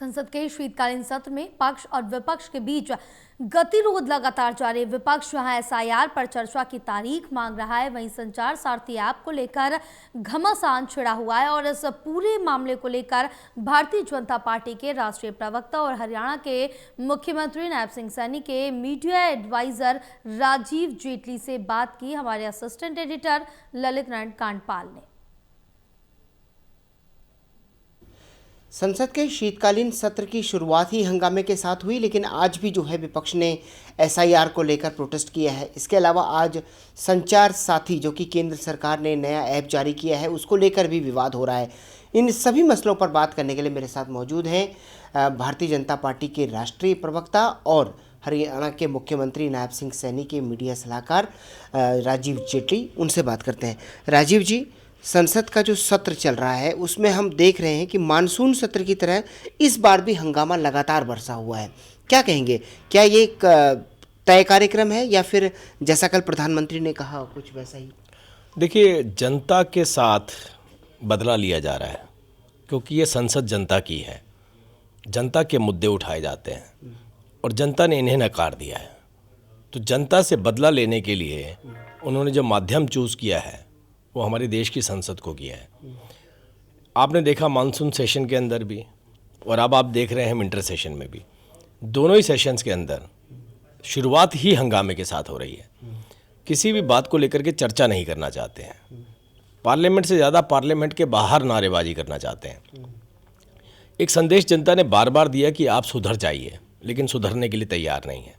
संसद के शीतकालीन सत्र में पक्ष और विपक्ष के बीच गतिरोध लगातार जारी। विपक्ष यहां एसआईआर पर चर्चा की तारीख मांग रहा है, वहीं संचार सारथी ऐप को लेकर घमासान छिड़ा हुआ है और इस पूरे मामले को लेकर भारतीय जनता पार्टी के राष्ट्रीय प्रवक्ता और हरियाणा के मुख्यमंत्री नायब सिंह सैनी के मीडिया एडवाइजर राजीव जेटली से बात की हमारे असिस्टेंट एडिटर ललित नारायण कांडपाल ने। संसद के शीतकालीन सत्र की शुरुआत ही हंगामे के साथ हुई, लेकिन आज भी जो है विपक्ष ने एसआईआर को लेकर प्रोटेस्ट किया है। इसके अलावा आज संचार साथी जो कि केंद्र सरकार ने नया ऐप जारी किया है उसको लेकर भी विवाद हो रहा है। इन सभी मसलों पर बात करने के लिए मेरे साथ मौजूद हैं भारतीय जनता पार्टी के राष्ट्रीय प्रवक्ता और हरियाणा के मुख्यमंत्री नायब सिंह सैनी के मीडिया सलाहकार राजीव जेटली। उनसे बात करते हैं। राजीव जी, संसद का जो सत्र चल रहा है उसमें हम देख रहे हैं कि मानसून सत्र की तरह इस बार भी हंगामा लगातार बरसा हुआ है। क्या कहेंगे, क्या ये एक तय कार्यक्रम है या फिर जैसा कल प्रधानमंत्री ने कहा कुछ वैसा ही? देखिए, जनता के साथ बदला लिया जा रहा है क्योंकि ये संसद जनता की है। जनता के मुद्दे उठाए जाते हैं और जनता ने इन्हें नकार दिया है। तो जनता से बदला लेने के लिए उन्होंने जो माध्यम चूज़ किया है वो हमारे देश की संसद को किया है। आपने देखा मानसून सेशन के अंदर भी और अब आप देख रहे हैं विंटर सेशन में भी, दोनों ही सेशंस के अंदर शुरुआत ही हंगामे के साथ हो रही है। किसी भी बात को लेकर के चर्चा नहीं करना चाहते हैं। पार्लियामेंट से ज़्यादा पार्लियामेंट के बाहर नारेबाजी करना चाहते हैं। एक संदेश जनता ने बार बार दिया कि आप सुधर जाइए, लेकिन सुधरने के लिए तैयार नहीं है।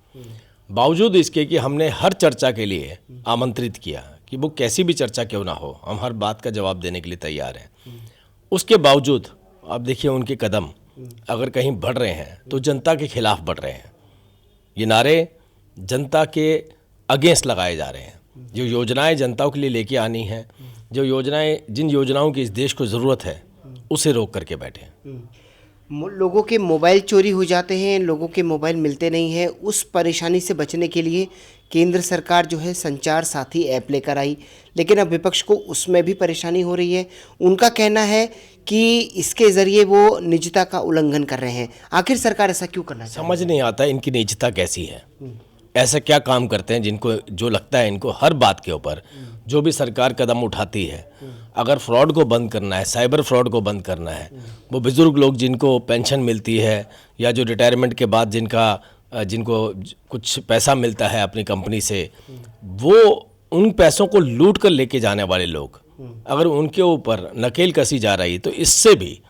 बावजूद इसके कि हमने हर चर्चा के लिए आमंत्रित किया कि वो कैसी भी चर्चा क्यों ना हो, हम हर बात का जवाब देने के लिए तैयार हैं। उसके बावजूद आप देखिए उनके कदम अगर कहीं बढ़ रहे हैं तो जनता के खिलाफ बढ़ रहे हैं। ये नारे जनता के अगेंस्ट लगाए जा रहे हैं। जो योजनाएं जनता के लिए लेके आनी हैं, जो योजनाएं जिन योजनाओं की इस देश को ज़रूरत है उसे रोक करके बैठे हैं। लोगों के मोबाइल चोरी हो जाते हैं, लोगों के मोबाइल मिलते नहीं हैं। उस परेशानी से बचने के लिए केंद्र सरकार जो है संचार साथी ऐप लेकर आई, लेकिन अब विपक्ष को उसमें भी परेशानी हो रही है। उनका कहना है कि इसके ज़रिए वो निजता का उल्लंघन कर रहे हैं। आखिर सरकार ऐसा क्यों करना चाहती है? समझ नहीं आता इनकी निजता कैसी है। ऐसा क्या काम करते हैं जिनको जो लगता है इनको हर बात के ऊपर जो भी सरकार कदम उठाती है, अगर फ्रॉड को बंद करना है, साइबर फ्रॉड को बंद करना है, वो बुज़ुर्ग लोग जिनको पेंशन मिलती है या जो रिटायरमेंट के बाद जिनको कुछ पैसा मिलता है अपनी कंपनी से, वो उन पैसों को लूट कर लेके जाने वाले लोग, अगर उनके ऊपर नकेल कसी जा रही तो इससे भी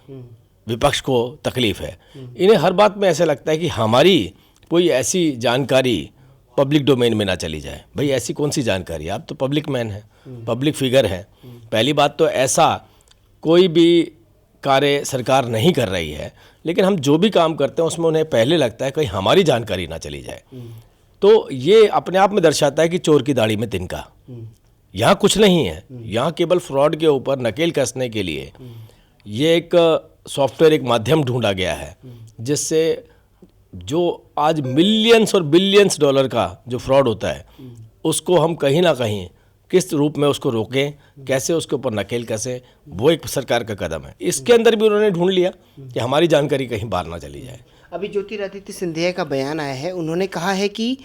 विपक्ष को तकलीफ़ है। इन्हें हर बात में ऐसा लगता है कि हमारी कोई ऐसी जानकारी पब्लिक डोमेन में ना चली जाए। भाई ऐसी कौन सी जानकारी? आप तो पब्लिक मैन हैं, पब्लिक फिगर हैं। पहली बात तो ऐसा कोई भी कार्य सरकार नहीं कर रही है, लेकिन हम जो भी काम करते हैं उसमें उन्हें पहले लगता है कहीं हमारी जानकारी ना चली जाए। तो ये अपने आप में दर्शाता है कि चोर की दाढ़ी में तिनका। यहाँ कुछ नहीं है, यहाँ केवल फ्रॉड के ऊपर नकेल कसने के लिए ये एक सॉफ्टवेयर, एक माध्यम ढूंढा गया है जिससे जो आज मिलियंस और बिलियंस डॉलर का जो फ्रॉड होता है उसको हम कहीं ना कहीं किस रूप में उसको रोकें, कैसे उसके ऊपर नकेल कसें, वो एक सरकार का कदम है। इसके अंदर भी उन्होंने ढूंढ लिया कि हमारी जानकारी कहीं बाहर ना चली जाए। अभी ज्योतिरादित्य सिंधिया का बयान आया है, उन्होंने कहा है कि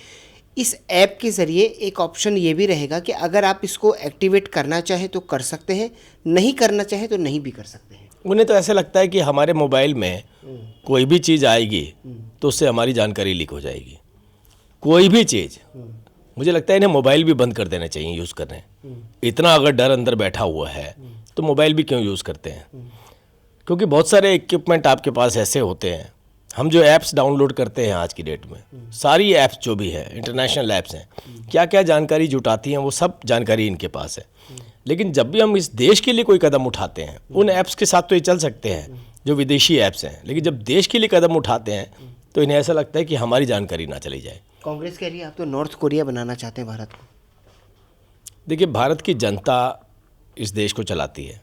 इस ऐप के ज़रिए एक ऑप्शन ये भी रहेगा कि अगर आप इसको एक्टिवेट करना चाहें तो कर सकते हैं, नहीं करना चाहें तो नहीं भी कर सकते हैं। उन्हें तो ऐसा लगता है कि हमारे मोबाइल में कोई भी चीज़ आएगी तो उससे हमारी जानकारी लीक हो जाएगी। कोई भी चीज़, मुझे लगता है इन्हें मोबाइल भी बंद कर देना चाहिए यूज़ करने। इतना अगर डर अंदर बैठा हुआ है तो मोबाइल भी क्यों यूज़ करते हैं? क्योंकि बहुत सारे इक्विपमेंट आपके पास ऐसे होते हैं। हम जो ऐप्स डाउनलोड करते हैं आज की डेट में, सारी ऐप्स जो भी है इंटरनेशनल ऐप्स हैं, क्या क्या जानकारी जुटाती हैं वो सब जानकारी इनके पास है। लेकिन जब भी हम इस देश के लिए कोई कदम उठाते हैं, उन ऐप्स के साथ तो ये चल सकते हैं जो विदेशी ऐप्स हैं, लेकिन जब देश के लिए कदम उठाते हैं तो इन्हें ऐसा लगता है कि हमारी जानकारी ना चली जाए। कांग्रेस कह रही है आप तो नॉर्थ कोरिया बनाना चाहते हैं भारत को। देखिए, भारत की जनता इस देश को चलाती है।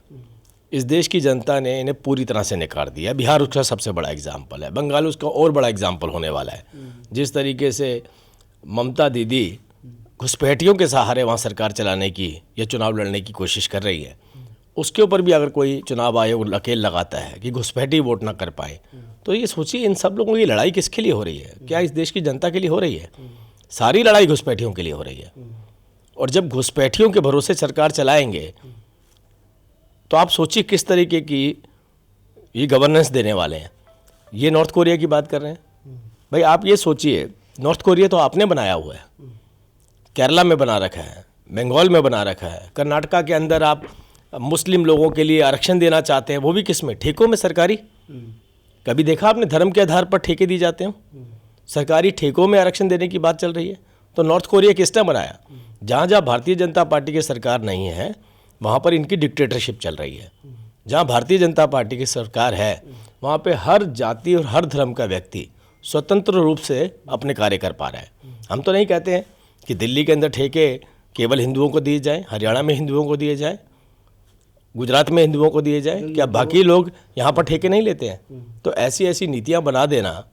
इस देश की जनता ने इन्हें पूरी तरह से नकार दिया। बिहार उसका सबसे बड़ा एग्जाम्पल है, बंगाल उसका और बड़ा एग्जाम्पल होने वाला है। जिस तरीके से ममता दीदी घुसपैठियों के सहारे वहाँ सरकार चलाने की या चुनाव लड़ने की कोशिश कर रही है, उसके ऊपर भी अगर कोई चुनाव आयोग लकेल लगाता है कि घुसपैठी वोट ना कर पाए, तो ये सोचिए इन सब लोगों की लड़ाई किसके लिए हो रही है? क्या इस देश की जनता के लिए हो रही है? सारी लड़ाई घुसपैठियों के लिए हो रही है। और जब घुसपैठियों के भरोसे सरकार चलाएंगे तो आप सोचिए किस तरीके की ये गवर्नेंस देने वाले हैं। ये नॉर्थ कोरिया की बात कर रहे हैं। भाई आप ये सोचिए, नॉर्थ कोरिया तो आपने बनाया हुआ है, केरला में बना रखा है, बंगाल में बना रखा है, कर्नाटका के अंदर आप मुस्लिम लोगों के लिए आरक्षण देना चाहते हैं, वो भी किस में? ठेकों में, सरकारी। कभी देखा आपने धर्म के आधार पर ठेके दी जाते हो? सरकारी ठेकों में आरक्षण देने की बात चल रही है। तो नॉर्थ कोरिया किसने बनाया? जहाँ जहाँ भारतीय जनता पार्टी की सरकार नहीं है वहाँ पर इनकी डिक्टेटरशिप चल रही है। जहाँ भारतीय जनता पार्टी की सरकार है वहाँ पे हर जाति और हर धर्म का व्यक्ति स्वतंत्र रूप से अपने कार्य कर पा रहा है। हम तो नहीं कहते हैं कि दिल्ली के अंदर ठेके केवल हिंदुओं को दिए जाएं, हरियाणा में हिंदुओं को दिए जाएं, गुजरात में हिंदुओं को दिए जाएं, क्या बाकी लोग यहाँ पर ठेके नहीं लेते हैं? तो ऐसी ऐसी नीतियाँ बना देना,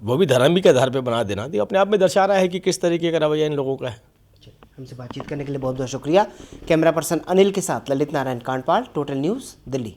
वो भी धर्म के आधार पर बना देना, तो अपने आप में दर्शा रहा है कि किस तरीके का रवैया इन लोगों का है। हमसे बातचीत करने के लिए बहुत बहुत शुक्रिया। कैमरा पर्सन अनिल के साथ ललित नारायण कांडपाल, टोटल न्यूज़, दिल्ली।